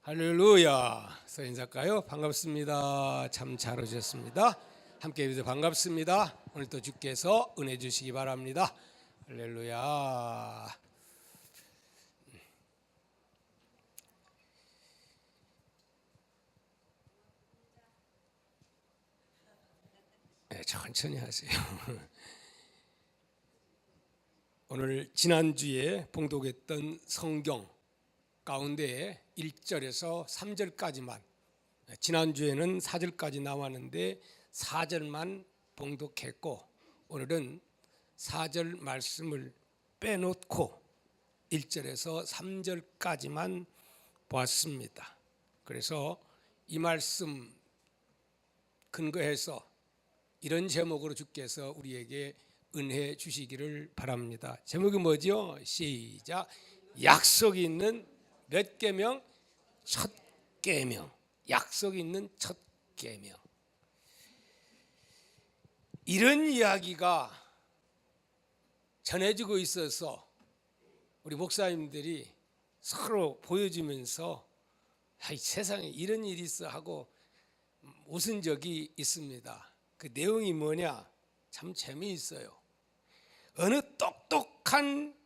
할렐루야. 서인 작가요, 반갑습니다. 참 잘 오셨습니다. 함께 해주셔서 반갑습니다. 오늘 또 주께서 은혜 주시기 바랍니다. 할렐루야. 네, 천천히 하세요. 오늘 지난주에 봉독했던 성경 가운데 1절에서 3절까지만, 지난주에는 4절까지 나왔는데 4절만 봉독했고, 오늘은 4절 말씀을 빼놓고 1절에서 3절까지만 보았습니다. 그래서 이 말씀 근거해서 이런 제목으로 주께서 우리에게 은혜 주시기를 바랍니다. 제목이 뭐죠? 시작. 약속이 있는 몇 계명? 첫 계명. 약속이 있는 첫 계명. 이런 이야기가 전해지고 있어서 우리 목사님들이 서로 보여주면서 세상에 이런 일이 있어 하고 웃은 적이 있습니다. 그 내용이 뭐냐? 참 재미있어요. 어느 똑똑한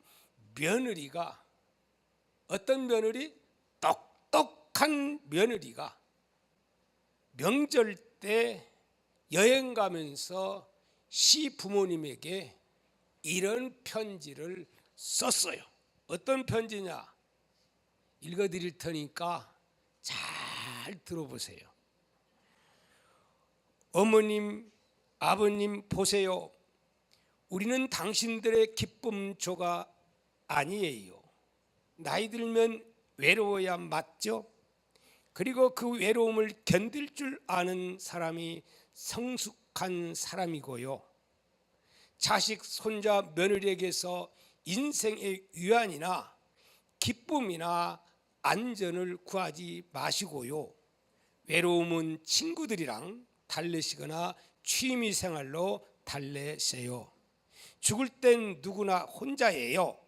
며느리가, 어떤 며느리? 똑똑한 며느리가 명절 때 여행 가면서 시부모님에게 이런 편지를 썼어요. 어떤 편지냐? 읽어드릴 테니까 잘 들어보세요. 어머님, 아버님 보세요. 우리는 당신들의 기쁨조가 아니에요. 나이 들면 외로워야 맞죠? 그리고 그 외로움을 견딜 줄 아는 사람이 성숙한 사람이고요. 자식, 손자, 며느리에게서 인생의 위안이나 기쁨이나 안전을 구하지 마시고요. 외로움은 친구들이랑 달래시거나 취미생활로 달래세요. 죽을 땐 누구나 혼자예요.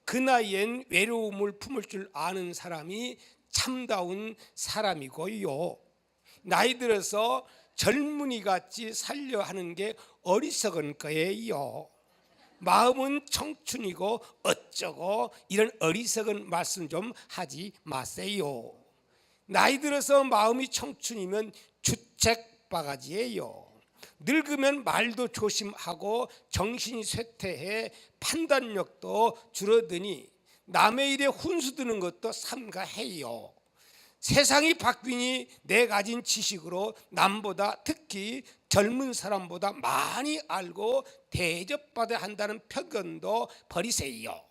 그 나이엔 외로움을 품을 줄 아는 사람이 참다운 사람이고요. 나이 들어서 젊은이같이 살려 하는 게 어리석은 거예요. 마음은 청춘이고 어쩌고 이런 어리석은 말씀 좀 하지 마세요. 나이 들어서 마음이 청춘이면 주책바가지예요. 늙으면 말도 조심하고 정신이 쇠퇴해 판단력도 줄어드니 남의 일에 훈수 두는 것도 삼가해요. 세상이 바뀌니 내 가진 지식으로 남보다, 특히 젊은 사람보다 많이 알고 대접받아야 한다는 편견도 버리세요.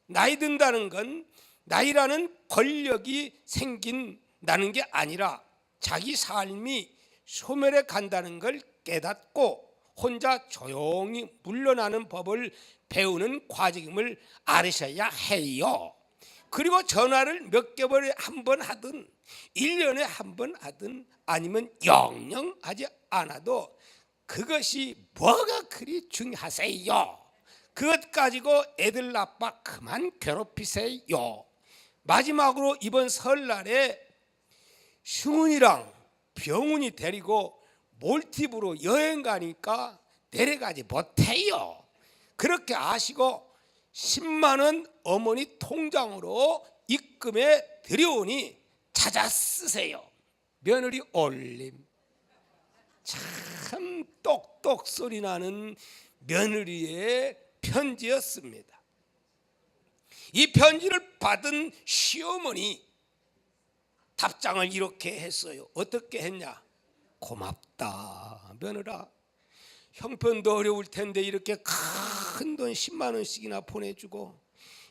나이 든다는 건 나이라는 권력이 생긴다는 게 아니라 자기 삶이 소멸해 간다는 걸 깨닫고 혼자 조용히 물러나는 법을 배우는 과정임을 알으셔야 해요. 그리고 전화를 몇 개월에 한 번 하든 1년에 한 번 하든 아니면 영영 하지 않아도 그것이 뭐가 그리 중요하세요. 그것 가지고 애들 아빠 그만 괴롭히세요. 마지막으로 이번 설날에 승훈이랑 병훈이 데리고 몰디브로 여행 가니까 내려가지 못해요. 그렇게 아시고 10만 원 어머니 통장으로 입금해 드려오니 찾아 쓰세요. 며느리 올림. 참 똑똑 소리 나는 며느리의 편지였습니다. 이 편지를 받은 시어머니 답장을 이렇게 했어요. 어떻게 했냐? 고맙다 며느라. 형편도 어려울 텐데 이렇게 큰 돈 10만 원씩이나 보내주고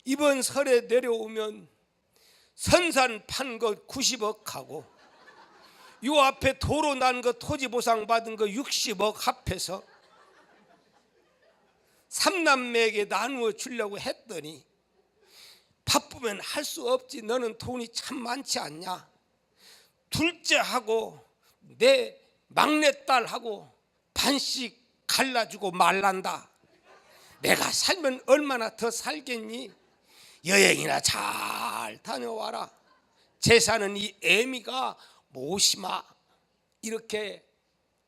이번 설에 내려오면 선산 판 거 90억 하고 요 앞에 도로 난 거 토지 보상 받은 거 60억 합해서 3남매에게 나누어 주려고 했더니 바쁘면 할 수 없지. 너는 돈이 참 많지 않냐? 둘째하고 내 막내딸하고 반씩 갈라주고 말란다. 내가 살면 얼마나 더 살겠니? 여행이나 잘 다녀와라. 제사는 이 애미가 모시마 이렇게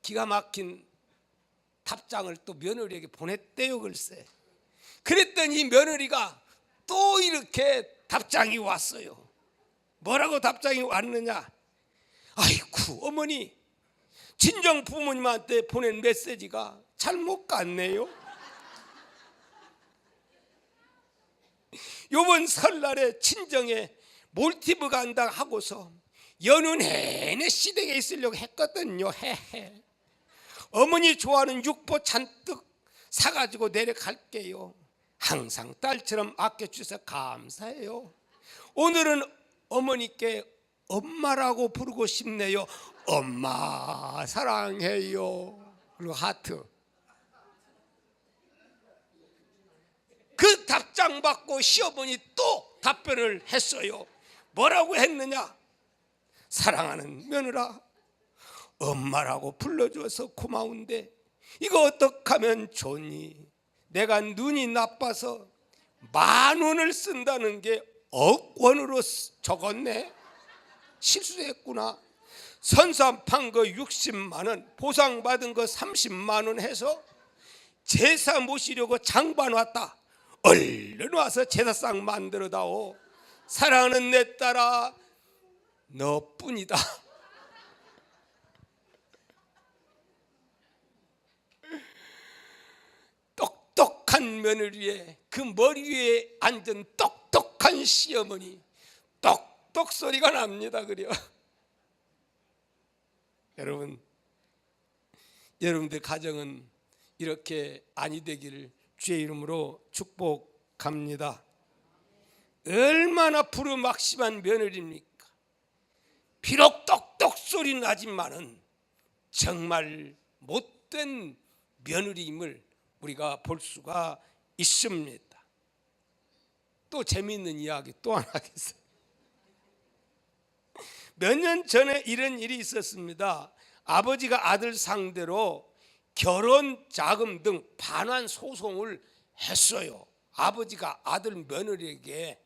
기가 막힌 답장을 또 며느리에게 보냈대요. 글쎄. 그랬더니 며느리가 또 이렇게 답장이 왔어요. 뭐라고 답장이 왔느냐? 아이쿠 어머니, 친정 부모님한테 보낸 메시지가 잘못 갔네요. 요번 설날에 친정에 몰티브 간다 하고서 연휴 내내 시댁에 있으려고 했거든요. 헤헤. 어머니 좋아하는 육포 잔뜩 사가지고 내려갈게요. 항상 딸처럼 아껴주셔서 감사해요. 오늘은 어머니께 엄마라고 부르고 싶네요. 엄마 사랑해요. 그리고 하트. 그 답장 받고 시어머니 또 답변을 했어요. 뭐라고 했느냐? 사랑하는 며느라, 엄마라고 불러줘서 고마운데 이거 어떡하면 좋니? 내가 눈이 나빠서 10,000원을 쓴다는 게 억원으로 적었네. 실수했구나. 선산 판 거 60만 원, 보상받은 거 30만 원 해서 제사 모시려고 장반 왔다. 얼른 와서 제사상 만들어 다오. 사랑하는 내 딸아, 너뿐이다. 똑똑한 며느리의 그 머리 위에 앉은 똑똑한 시어머니, 똑똑 소리가 납니다. 그래요. 여러분들 가정은 이렇게 아니 되기를 주의 이름으로 축복합니다. 얼마나 부르막심한 며느리입니까? 비록 똑똑 소리 나지만은 정말 못된 며느리임을 우리가 볼 수가 있습니다. 또 재미있는 이야기 또 하나 하겠어요. 몇 년 전에 이런 일이 있었습니다. 아버지가 아들 상대로 결혼 자금 등 반환 소송을 했어요. 아버지가 아들 며느리에게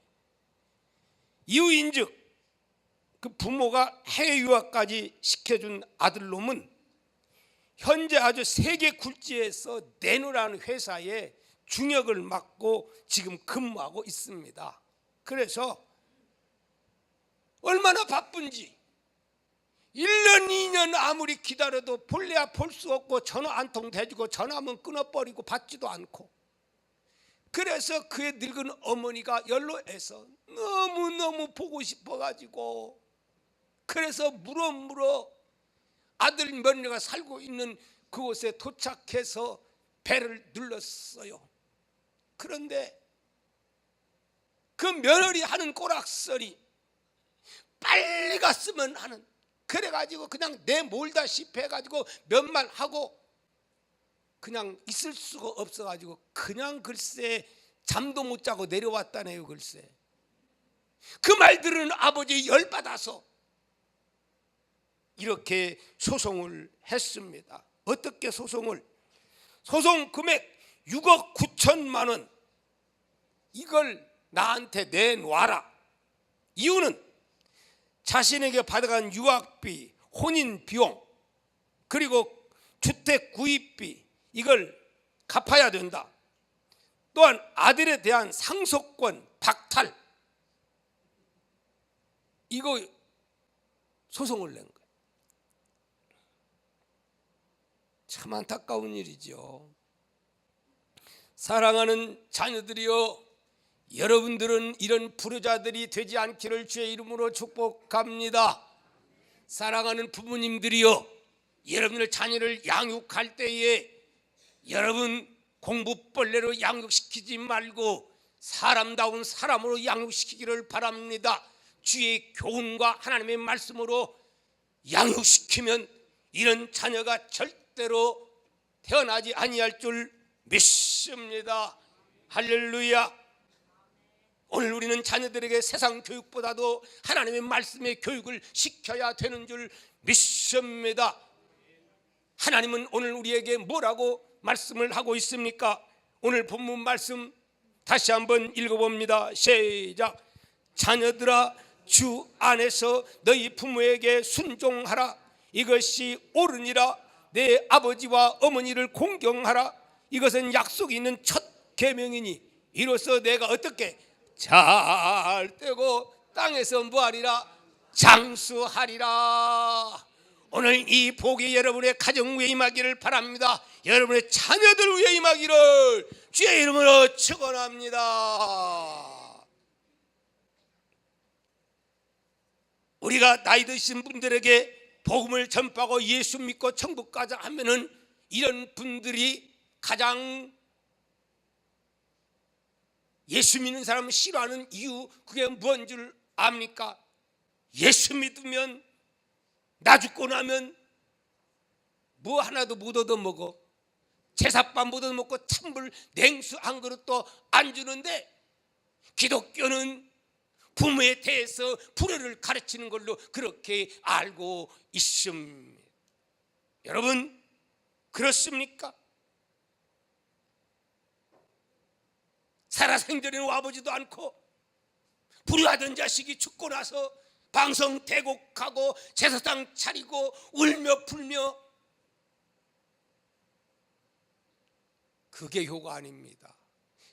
이유인즉 그 부모가 해외 유학까지 시켜준 아들놈은 현재 아주 세계 굴지에서 내노라는 회사에 중역을 맡고 지금 근무하고 있습니다. 그래서 얼마나 바쁜지 1년 2년 아무리 기다려도 볼래야 볼 수 없고 전화 한 통 대주고 전화하면 끊어버리고 받지도 않고, 그래서 그의 늙은 어머니가 연로해서 너무너무 보고 싶어가지고 그래서 물어 아들 며느리가 살고 있는 그곳에 도착해서 배를 눌렀어요. 그런데 그 며느리 하는 꼬락서리 빨리 갔으면 하는, 그래가지고 그냥 내몰다시피 해가지고 몇 말 하고 그냥 있을 수가 없어가지고 그냥 글쎄 잠도 못 자고 내려왔다네요. 글쎄 그 말 들은 아버지 열받아서 이렇게 소송을 했습니다. 어떻게 소송을? 소송 금액 6억 9천만 원 이걸 나한테 내놔라. 이유는 자신에게 받아간 유학비, 혼인 비용, 그리고 주택 구입비 이걸 갚아야 된다. 또한 아들에 대한 상속권 박탈, 이거 소송을 낸 거예요. 참 안타까운 일이죠. 사랑하는 자녀들이여, 여러분들은 이런 불효자들이 되지 않기를 주의 이름으로 축복합니다. 사랑하는 부모님들이여, 여러분들 자녀를 양육할 때에 여러분 공부벌레로 양육시키지 말고 사람다운 사람으로 양육시키기를 바랍니다. 주의 교훈과 하나님의 말씀으로 양육시키면 이런 자녀가 절대로 태어나지 아니할 줄 믿습니다. 할렐루야. 오늘 우리는 자녀들에게 세상 교육보다도 하나님의 말씀의 교육을 시켜야 되는 줄 믿습니다. 하나님은 오늘 우리에게 뭐라고 말씀을 하고 있습니까? 오늘 본문 말씀 다시 한번 읽어봅니다. 시작. 자녀들아 주 안에서 너희 부모에게 순종하라. 이것이 옳으니라. 내 아버지와 어머니를 공경하라. 이것은 약속이 있는 첫 계명이니 이로써 내가 어떻게 잘 되고 땅에서 뭐하리라? 장수하리라. 오늘 이 복이 여러분의 가정 위에 임하기를 바랍니다. 여러분의 자녀들 위에 임하기를 주의 이름으로 축원합니다. 우리가 나이 드신 분들에게 복음을 전파하고 예수 믿고 천국 가자 하면은 이런 분들이 가장 예수 믿는 사람을 싫어하는 이유, 그게 뭔 줄 압니까? 예수 믿으면 나 죽고 나면 뭐 하나도 못 얻어먹어. 제사밥 못 얻어먹고 찬물 냉수 한 그릇도 안 주는데, 기독교는 부모에 대해서 불효를 가르치는 걸로 그렇게 알고 있습니다. 여러분 그렇습니까? 살아생전에는 와보지도 않고 불효하던 자식이 죽고 나서 방성 대곡하고 제사상 차리고 울며 불며, 그게 효가 아닙니다.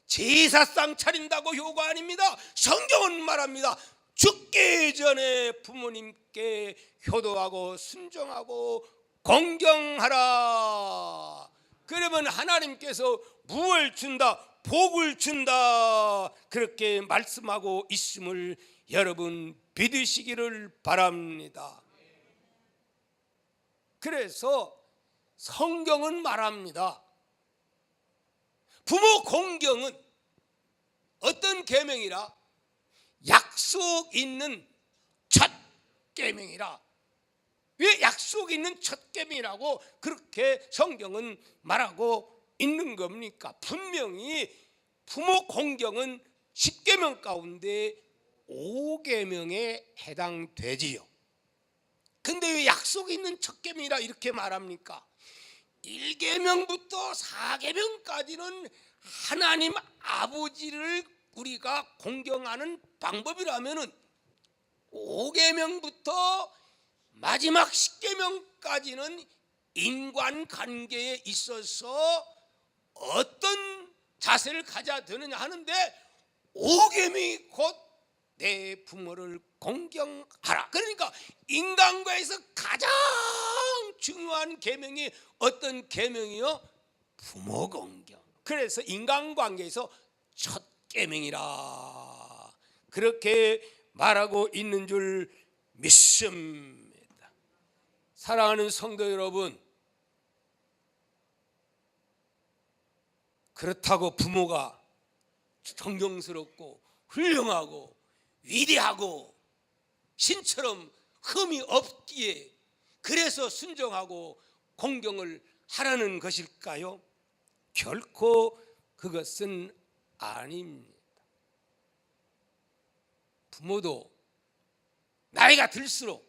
제사상 차린다고 효가 아닙니다. 성경은 말합니다. 죽기 전에 부모님께 효도하고 순종하고 공경하라. 그러면 하나님께서 무엇을 준다? 복을 준다. 그렇게 말씀하고 있음을 여러분 믿으시기를 바랍니다. 그래서 성경은 말합니다. 부모 공경은 어떤 계명이라? 약속 있는 첫 계명이라. 왜 약속 있는 첫 계명이라고 그렇게 성경은 말하고 있는 겁니까? 분명히 부모 공경은 10계명 가운데 5계명에 해당되지요. 근데 왜 약속이 있는 첫 계명이라 이렇게 말합니까? 1계명부터 4계명까지는 하나님 아버지를 우리가 공경하는 방법이라면은 5계명부터 마지막 10계명까지는 인간관계에 있어서 어떤 자세를 가져야 되느냐 하는데, 5계명이 곧 내 부모를 공경하라. 그러니까 인간관계에서 가장 중요한 계명이 어떤 계명이요? 부모 공경. 그래서 인간관계에서 첫 계명이라 그렇게 말하고 있는 줄 믿습니다. 사랑하는 성도 여러분, 그렇다고 부모가 존경스럽고 훌륭하고 위대하고 신처럼 흠이 없기에 그래서 순종하고 공경을 하라는 것일까요? 결코 그것은 아닙니다. 부모도 나이가 들수록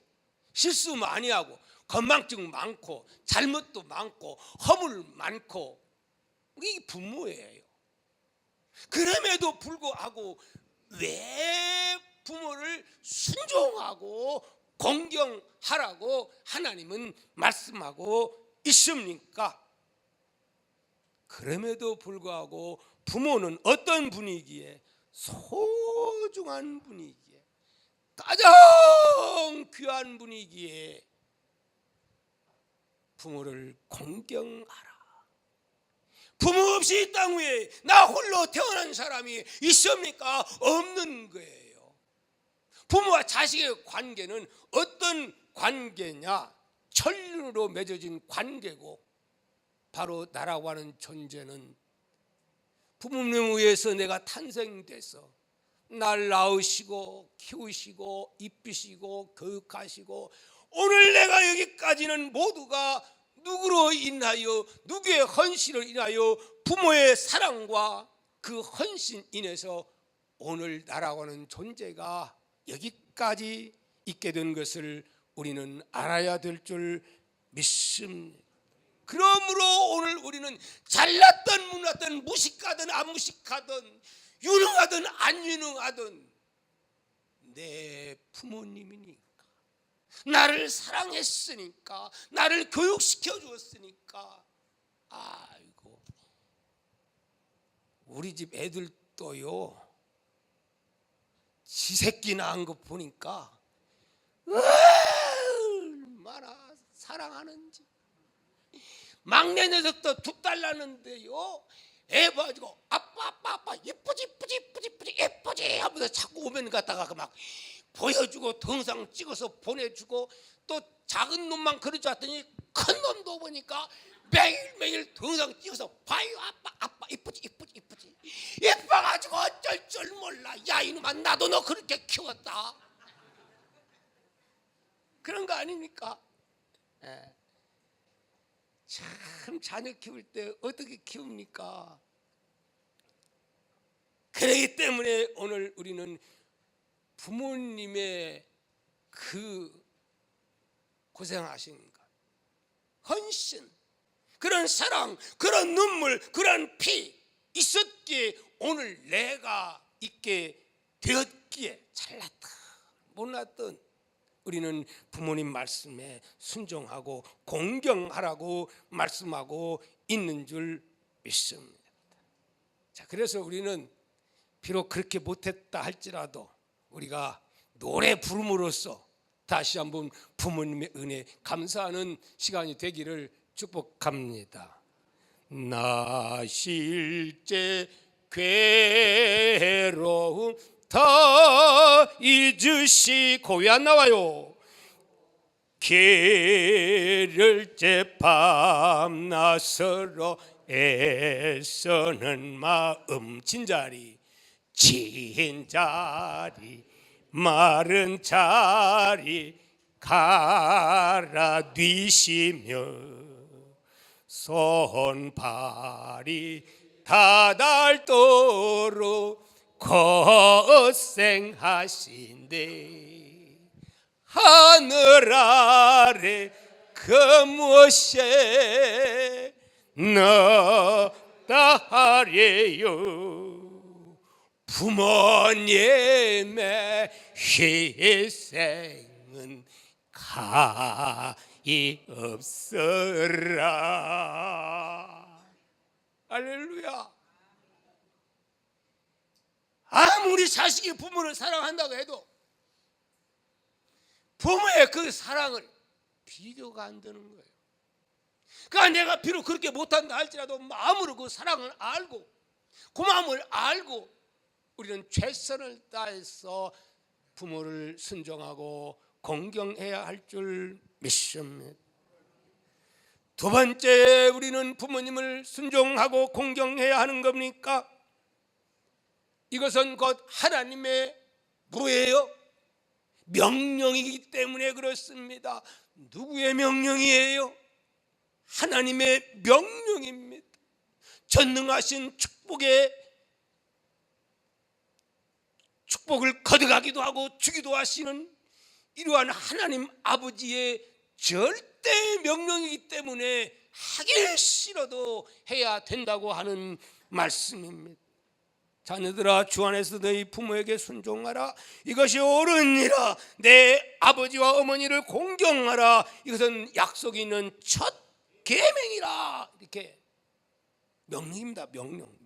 실수 많이 하고 건망증 많고 잘못도 많고 허물 많고, 우리 부모예요. 그럼에도 불구하고 왜 부모를 순종하고 공경하라고 하나님은 말씀하고 있습니까? 그럼에도 불구하고 부모는 어떤 분이기에? 소중한 분이기에, 가장 귀한 분이기에 부모를 공경하라. 부모 없이 이 땅 위에 나 홀로 태어난 사람이 있습니까? 없는 거예요. 부모와 자식의 관계는 어떤 관계냐? 천륜으로 맺어진 관계고, 바로 나라고 하는 존재는 부모님을 위해서 내가 탄생돼서 날 낳으시고 키우시고 입히시고 교육하시고, 오늘 내가 여기까지는 모두가 누구로 인하여, 누구의 헌신을 인하여? 부모의 사랑과 그 헌신 인해서 오늘 나라고 하는 존재가 여기까지 있게 된 것을 우리는 알아야 될 줄 믿습니다. 그러므로 오늘 우리는 잘났든 못났든 무식하든 안 무식하든 유능하든 안 유능하든 내 부모님이니까, 나를 사랑했으니까, 나를 교육시켜 주었으니까. 아이고, 우리 집 애들도요, 지 새끼 낳은 거 보니까 얼마나 사랑하는지. 막내 녀석도 2딸 낳는데요, 애 봐가지고 아빠 예쁘지 예쁘지 하면서 자꾸 오면 갖다가 막 보여주고 동상 찍어서 보내주고, 또 작은 놈만 그러지 않더니 큰 놈도 보니까 매일매일 동상 찍어서 봐요. 아빠 이쁘지 예뻐가지고 어쩔 줄 몰라. 야 이놈아, 나도 너 그렇게 키웠다. 그런 거 아닙니까? 참 자녀 키울 때 어떻게 키웁니까? 그렇기 때문에 오늘 우리는 부모님의 그 고생하신 것, 헌신, 그런 사랑, 그런 눈물, 그런 피 있었기에 오늘 내가 있게 되었기에, 잘났다 못났던 우리는 부모님 말씀에 순종하고 공경하라고 말씀하고 있는 줄 믿습니다. 자, 그래서 우리는 비록 그렇게 못했다 할지라도 우리가 노래 부름으로써 다시 한번 부모님의 은혜 감사하는 시간이 되기를 축복합니다. 나 실제 괴로움 다 잊으시고, 왜 안 나와요? 게을째 밤낮으로 애쓰는 마음, 진자리 마른 자리 갈아 뒤시며 손발이 다닳도록 고생하신대. 하늘 아래 그 무엇에 넣다 하래요. 부모님의 희생은 가히 없으라. 할렐루야. 아무리 자식이 부모를 사랑한다고 해도 부모의 그 사랑을 비교가 안 되는 거예요. 그러니까 내가 비록 그렇게 못한다 할지라도 마음으로 그 사랑을 알고, 그 마음을 알고 우리는 최선을 다해서 부모를 순종하고 공경해야 할 줄 믿습니다. 두 번째, 우리는 부모님을 순종하고 공경해야 하는 겁니까? 이것은 곧 하나님의 뭐예요? 명령이기 때문에 그렇습니다. 누구의 명령이에요? 하나님의 명령입니다. 전능하신 축복을 거둬가기도 하고 주기도 하시는 이러한 하나님 아버지의 절대 명령이기 때문에 하기 싫어도 해야 된다고 하는 말씀입니다. 자녀들아, 주 안에서 너희 부모에게 순종하라. 이것이 옳으니라. 내 아버지와 어머니를 공경하라. 이것은 약속이 있는 첫 계명이라. 이렇게 명령입니다. 명령.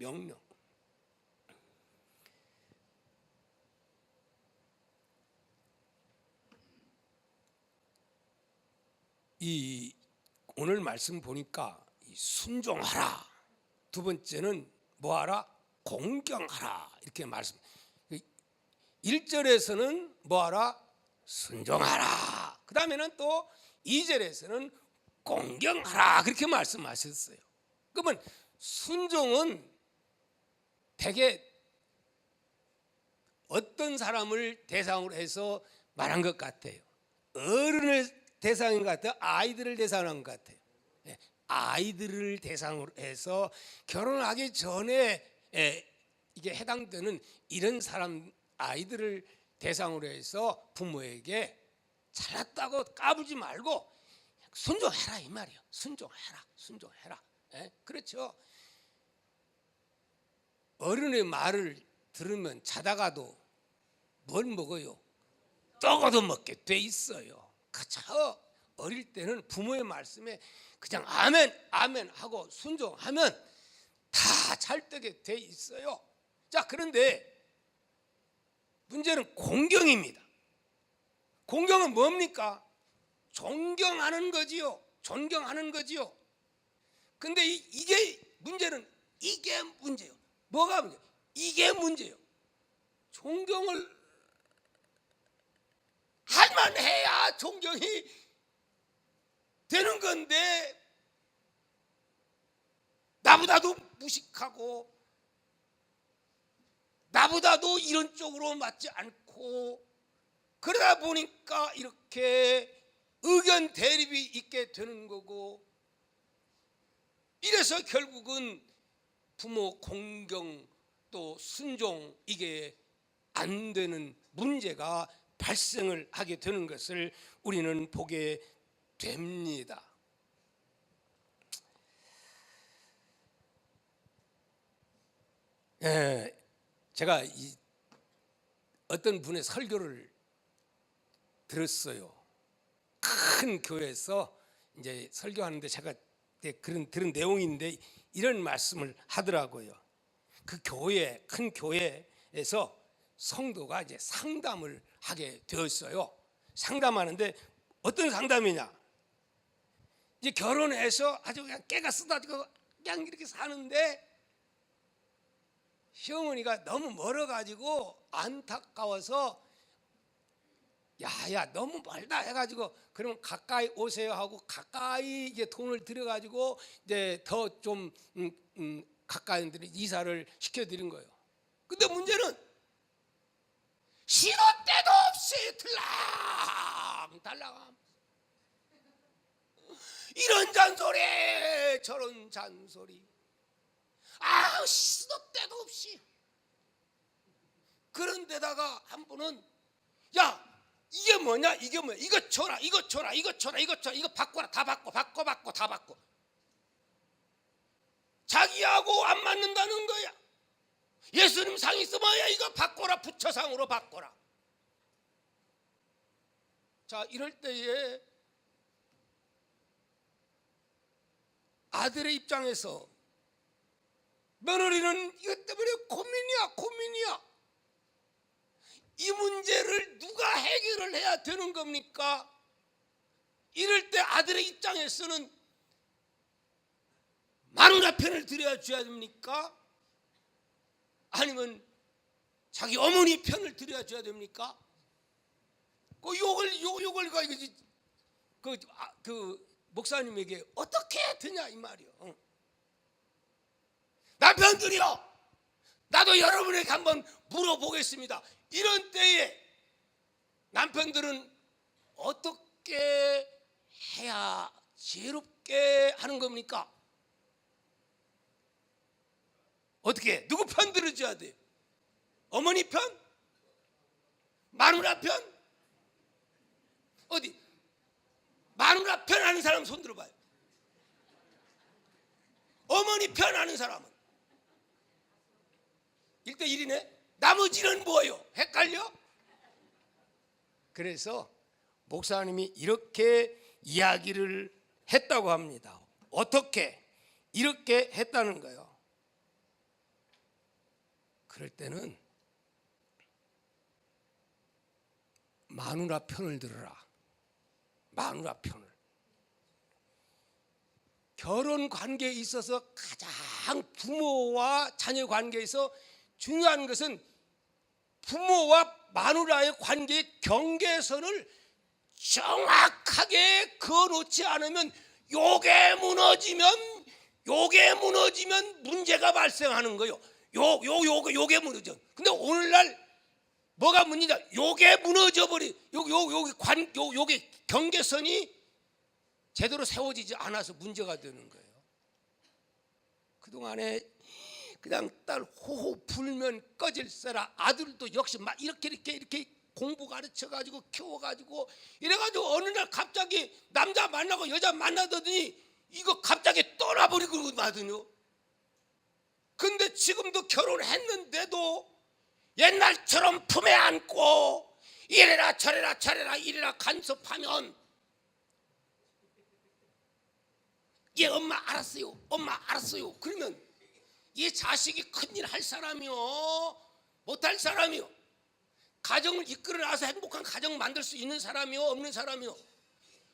이 오늘 말씀 보니까 순종하라, 두 번째는 뭐하라? 공경하라, 이렇게 말씀. 1절에서는 뭐하라? 순종하라. 그 다음에는 또 2절에서는 공경하라, 그렇게 말씀하셨어요. 그러면 순종은 대개 어떤 사람을 대상으로 해서 말한 것 같아요? 어른을 대상인 것 같아요? 아이들을 대상으로 한 것 같아요? 아이들을 대상으로 해서 결혼하기 전에 이게 해당되는 이런 사람, 아이들을 대상으로 해서 부모에게 잘났다고 까불지 말고 순종해라, 이 말이에요. 순종해라. 그렇죠. 어른의 말을 들으면 자다가도 뭘 먹어요? 또 얻어먹게 돼 있어요. 그저 어릴 때는 부모의 말씀에 그냥 아멘 아멘 하고 순종하면 다 잘 되게 돼 있어요. 자, 그런데 문제는 공경입니다. 공경은 뭡니까? 존경하는 거지요. 존경하는 거지요. 근데 이게 문제는 이게 문제예요. 뭐가 문제예요? 이게 문제예요. 존경을 할만 해야 존경이 되는 건데 나보다도 무식하고 나보다도 이런 쪽으로 맞지 않고 그러다 보니까 이렇게 의견 대립이 있게 되는 거고, 이래서 결국은 부모 공경 또 순종 이게 안 되는 문제가 발생을 하게 되는 것을 우리는 보게 됩니다. 제가 어떤 분의 설교를 들었어요. 큰 교회에서 이제 설교하는데 제가 들은 내용인데 이런 말씀을 하더라고요. 그 교회, 큰 교회에서 성도가 이제 상담을 하게 되었어요. 상담하는데 어떤 상담이냐? 이제 결혼해서 아주 그냥 깨가 쓰다지고 그냥 이렇게 사는데 시어머니가 너무 멀어가지고 안타까워서 야야 너무 멀다 해가지고 그러면 가까이 오세요 하고 가까이 이제 돈을 들여가지고 이제 더 좀 가까이 이사를 시켜드린 거예요. 근데 문제는 신혼 때도 없이 들락달락 이런 잔소리 저런 잔소리, 아우 시도 때도 없이. 그런데다가 한 분은 야 이게 뭐냐 이게 뭐야 이거 줘라 이거 줘라 이거 줘라 이거 줘라 이거 바꿔라 다 바꿔 다 바꿔. 자기하고 안 맞는다는 거야. 예수님 상 있으면 이거 바꿔라 부처상으로 바꿔라. 자, 이럴 때에 아들의 입장에서 며느리는 이것 때문에 고민이야. 이 문제를 누가 해결을 해야 되는 겁니까? 이럴 때 아들의 입장에서는 마누라 편을 들어줘야 됩니까? 아니면 자기 어머니 편을 들어줘야 됩니까? 그 욕을 그 목사님에게 어떻게 해야 되냐 이 말이요. 남편들이요, 나도 여러분에게 한번 물어보겠습니다. 이런 때에 남편들은 어떻게 해야 지혜롭게 하는 겁니까? 어떻게? 누구 편 들어줘야 돼? 어머니 편? 마누라 편? 어디? 마누라 편 하는 사람 손 들어봐요. 어머니 편 하는 사람은 1대1이네. 나머지는 뭐예요? 헷갈려? 그래서 목사님이 이렇게 이야기를 했다고 합니다. 어떻게? 이렇게 했다는 거예요. 그럴 때는 마누라 편을 들어라. 마누라 편을. 결혼 관계에 있어서 가장 부모와 자녀 관계에서 중요한 것은 부모와 마누라의 관계의 경계선을 정확하게 그어놓지 않으면 요게 무너지면 문제가 발생하는 거예요. 요게 무너져. 근데 오늘날 뭐가 문제냐? 요게 무너져 버리. 요게 경계선이 제대로 세워지지 않아서 문제가 되는 거예요. 그동안에 그냥 딸 호호 불면 꺼질세라. 아들도 역시 막 이렇게 공부 가르쳐가지고 키워가지고 이래가지고 어느 날 갑자기 남자 만나고 여자 만나더니 이거 갑자기 떠나버리고 마더니요. 근데 지금도 결혼했는데도 옛날처럼 품에 안고 이래라 저래라 저래라 이래라 간섭하면 얘 엄마 알았어요, 엄마 알았어요. 그러면 얘 자식이 큰일 할 사람이요, 못할 사람이요, 가정을 이끌어 나가서 행복한 가정 만들 수 있는 사람이요, 없는 사람이요,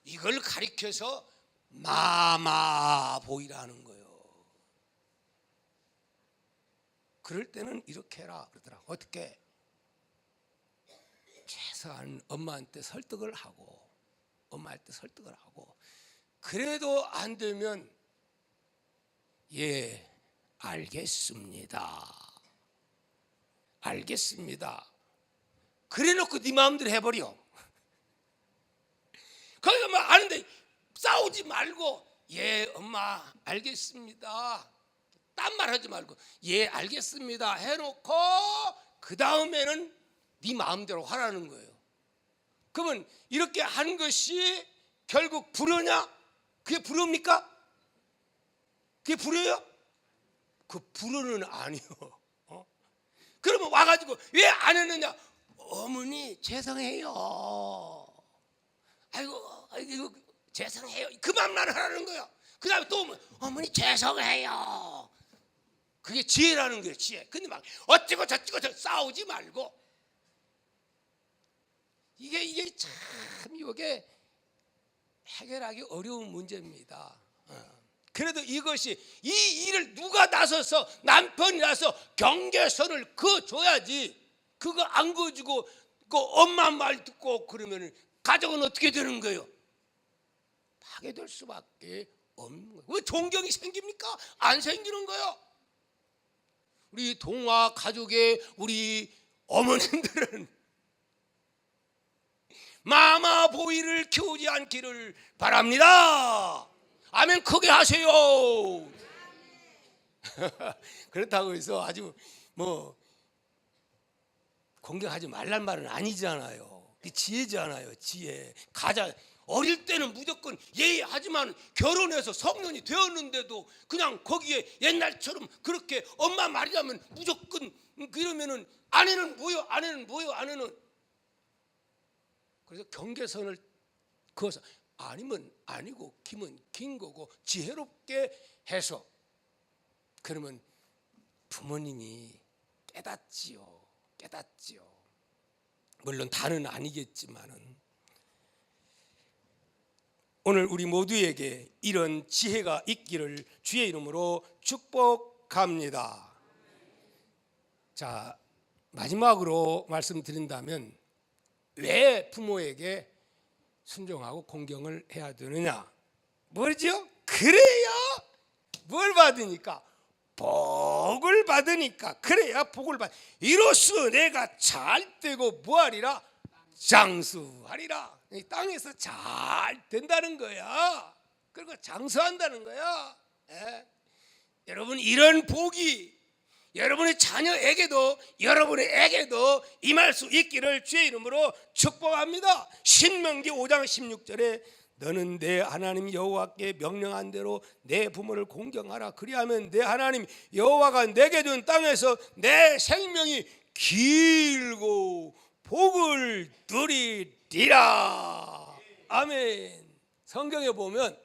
이걸 가리켜서 마마보이라는 거예요. 그럴 때는 이렇게 해라 그러더라. 어떻게? 최소한 엄마한테 설득을 하고, 엄마한테 설득을 하고, 그래도 안 되면 예, 알겠습니다, 알겠습니다 그래 놓고 네 마음대로 해버려. 거기가 뭐 아는데 싸우지 말고 예 엄마 알겠습니다, 딴 말 하지 말고 예 알겠습니다 해놓고 그 다음에는 네 마음대로 하라는 거예요. 그러면 이렇게 하는 것이 결국 불효냐? 그게 불효입니까? 그게 불효예요? 그 불효는 아니요. 그러면 와가지고 왜 안 했느냐? 어머니 죄송해요, 아이고 죄송해요, 그만만 하라는 거야. 그 다음에 또 오면 어머니 죄송해요. 그게 지혜라는 거예요, 지혜. 근데 막 어쩌고 저쩌고 싸우지 말고, 이게 참 이게 해결하기 어려운 문제입니다. 그래도 이것이 이 일을 누가 나서서 남편이 나서 경계선을 그어줘야지. 그거 안 그어주고 그 엄마 말 듣고 그러면 가정은 어떻게 되는 거예요? 파괴될 수밖에 없는 거예요. 왜 존경이 생깁니까? 안 생기는 거예요. 우리 동화 가족의 우리 어머님들은 마마보이를 키우지 않기를 바랍니다. 아멘 크게 하세요. 그렇다고 해서 아주 뭐 공격하지 말란 말은 아니잖아요. 지혜잖아요, 지혜. 가자. 어릴 때는 무조건 예의하지만 결혼해서 성년이 되었는데도 그냥 거기에 옛날처럼 그렇게 엄마 말이라면 무조건 그러면은 아내는 뭐요? 아내는 뭐요? 아내는 그래서 경계선을 그어서 아니면 아니고 김은 긴 거고 지혜롭게 해서 그러면 부모님이 깨닫지요. 물론 다는 아니겠지만은 오늘 우리 모두에게 이런 지혜가 있기를 주의 이름으로 축복합니다. 자, 마지막으로 말씀드린다면 왜 부모에게 순종하고 공경을 해야 되느냐? 뭐죠? 그래야 뭘 받으니까? 복을 받으니까. 그래야 복을 받. 이로써 내가 잘 되고 뭐하리라? 장수하리라. 이 땅에서 잘 된다는 거야. 그리고 장수한다는 거야. 여러분 이런 복이 여러분의 자녀에게도 여러분에게도 임할 수 있기를 주의 이름으로 축복합니다. 신명기 5장 16절에 너는 내 하나님 여호와께 명령한 대로 내 부모를 공경하라. 그리하면 내 하나님 여호와가 내게 준 땅에서 내 생명이 길고 복을 누리리라. 아멘. 성경에 보면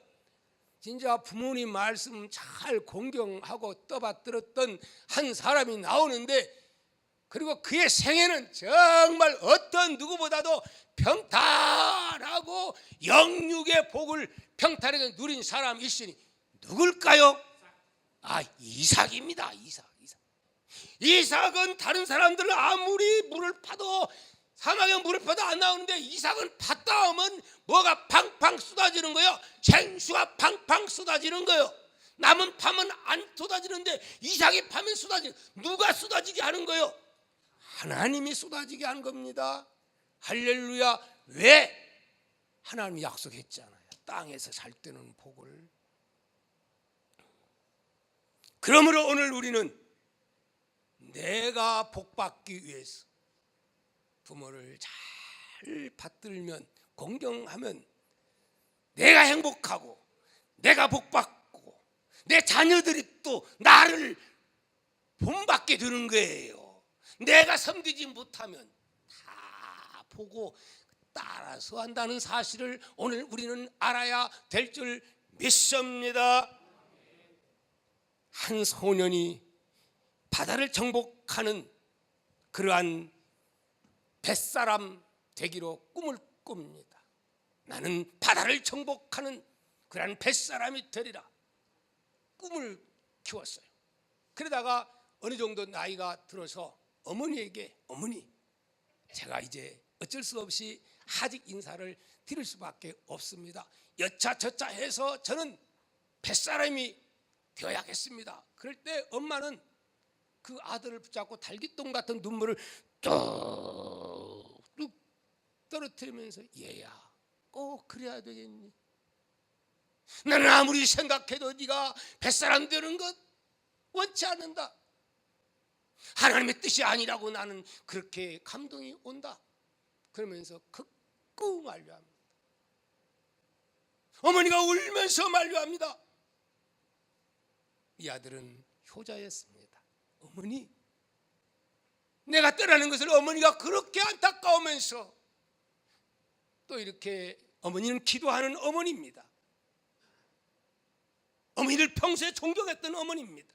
진짜 부모님 말씀 잘 공경하고 떠받들었던 한 사람이 나오는데, 그리고 그의 생애는 정말 어떤 누구보다도 평탄하고 영육의 복을 평탄하게 누린 사람이 있으니 누굴까요? 이삭입니다. 이삭은 다른 사람들은 아무리 물을 파도 사막에 물을 파도 안 나오는데 이삭은 팠다 하면 뭐가 팡팡 쏟아지는 거예요. 생수가 팡팡 쏟아지는 거예요. 남은 파면 안 쏟아지는데 이삭이 파면 쏟아지는. 누가 쏟아지게 하는 거예요? 하나님이 쏟아지게 한 겁니다. 할렐루야. 왜? 하나님이 약속했잖아요. 땅에서 살 때는 복을. 그러므로 오늘 우리는 내가 복받기 위해서 부모를 잘 받들면 공경하면 내가 행복하고 내가 복받고 내 자녀들이 또 나를 본받게 되는 거예요. 내가 섬기지 못하면 다 보고 따라서 한다는 사실을 오늘 우리는 알아야 될 줄 믿습니다. 한 소년이 바다를 정복하는 그러한 뱃사람 되기로 꿈을 꿉니다. 나는 바다를 정복하는 그러한 뱃사람이 되리라 꿈을 키웠어요. 그러다가 어느 정도 나이가 들어서 어머니에게, 어머니, 제가 이제 어쩔 수 없이 하직 인사를 드릴 수밖에 없습니다. 여차 저차 해서 저는 뱃사람이 되어야겠습니다. 그럴 때 엄마는 그 아들을 붙잡고 달기똥 같은 눈물을 뚝뚝 떨어뜨리면서, 얘야, 꼭 그래야 되겠니? 나는 아무리 생각해도 네가 뱃사람 되는 것 원치 않는다. 하나님의 뜻이 아니라고 나는 그렇게 감동이 온다. 그러면서 극구 만류합니다. 어머니가 울면서 만류합니다. 이 아들은 효자였습니다. 어머니, 내가 떠나는 것을 어머니가 그렇게 안타까우면서 또 이렇게, 어머니는 기도하는 어머니입니다. 어머니를 평소에 존경했던 어머니입니다.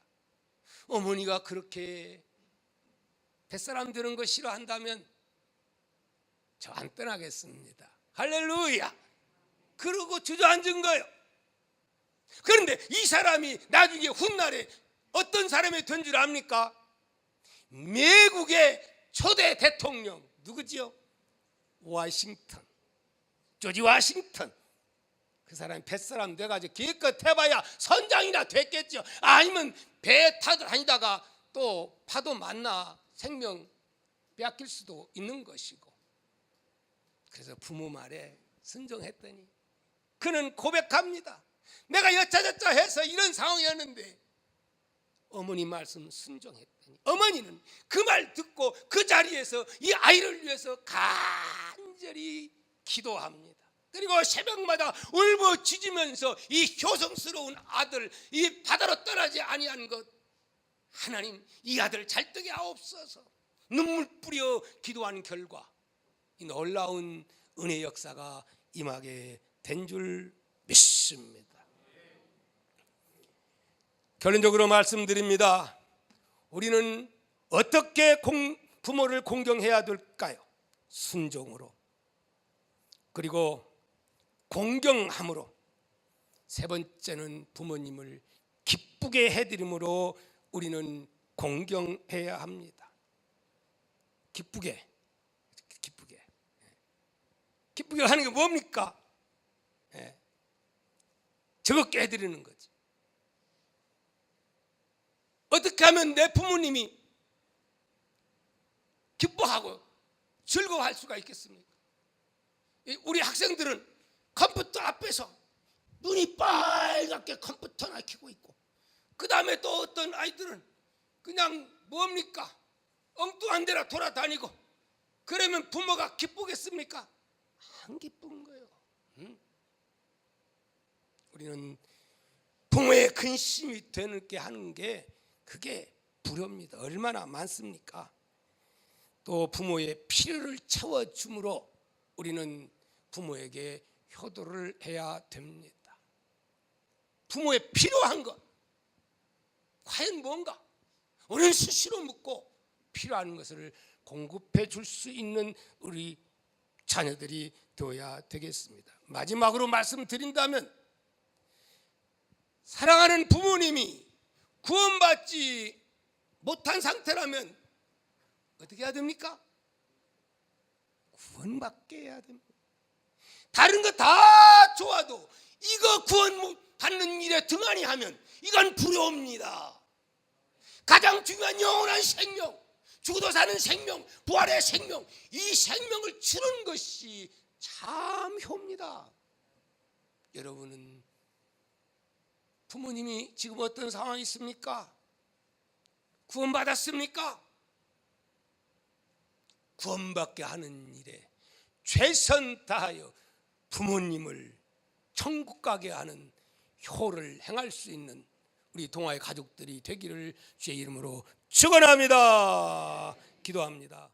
어머니가 그렇게 뱃사람 되는 거 싫어한다면 저 안 떠나겠습니다. 할렐루야. 그러고 주저앉은 거예요. 그런데 이 사람이 나중에 훗날에 어떤 사람이 된 줄 압니까? 미국의 초대 대통령 누구지요? 워싱턴, 조지 워싱턴. 그 사람이 뱃사람 돼가지고 기껏 해봐야 선장이나 됐겠죠. 아니면 배 타고 다니다가 또 파도 만나 생명 빼앗길 수도 있는 것이고. 그래서 부모 말에 순종했더니 그는 고백합니다. 내가 여차저차 해서 이런 상황이었는데 어머니 말씀 순종했더니 어머니는 그 말 듣고 그 자리에서 이 아이를 위해서 간절히 기도합니다. 그리고 새벽마다 울부짖으면서 이 효성스러운 아들, 이 바다로 떠나지 아니한 것, 하나님 이 아들 잘 뜨게 하옵소서. 눈물 뿌려 기도한 결과 이 놀라운 은혜 역사가 임하게 된 줄 믿습니다. 결론적으로 말씀드립니다. 우리는 어떻게 부모를 공경해야 될까요? 순종으로, 그리고 공경함으로, 세 번째는 부모님을 기쁘게 해드림으로 우리는 공경해야 합니다. 기쁘게 하는 게 뭡니까? 즐겁게 해드리는 거지. 어떻게 하면 내 부모님이 기뻐하고 즐거워할 수가 있겠습니까? 우리 학생들은 컴퓨터 앞에서 눈이 빨갛게 컴퓨터나 켜고 있고, 그 다음에 또 어떤 아이들은 그냥 뭡니까? 엉뚱한 데로 돌아다니고, 그러면 부모가 기쁘겠습니까? 안 기쁜 거예요. 우리는 부모의 근심이 되게 하는 게 그게 불효입니다. 얼마나 많습니까? 또 부모의 필요를 채워줌으로 우리는 부모에게 효도를 해야 됩니다. 부모의 필요한 것 과연 뭔가? 우리는 수시로 묻고 필요한 것을 공급해 줄 수 있는 우리 자녀들이 되어야 되겠습니다. 마지막으로 말씀드린다면, 사랑하는 부모님이 구원받지 못한 상태라면 어떻게 해야 됩니까? 구원받게 해야 됩니다. 다른 거 다 좋아도 이거 구원 받는 일에 등한히 하면 이건 불효입니다. 가장 중요한 영원한 생명, 죽어도 사는 생명, 부활의 생명, 이 생명을 주는 것이 참 효입니다. 여러분은 부모님이 지금 어떤 상황이 있습니까? 구원받았습니까? 구원받게 하는 일에 최선 다하여 부모님을 천국 가게 하는 효를 행할 수 있는 우리 동아의 가족들이 되기를 주의 이름으로 축원합니다. 기도합니다.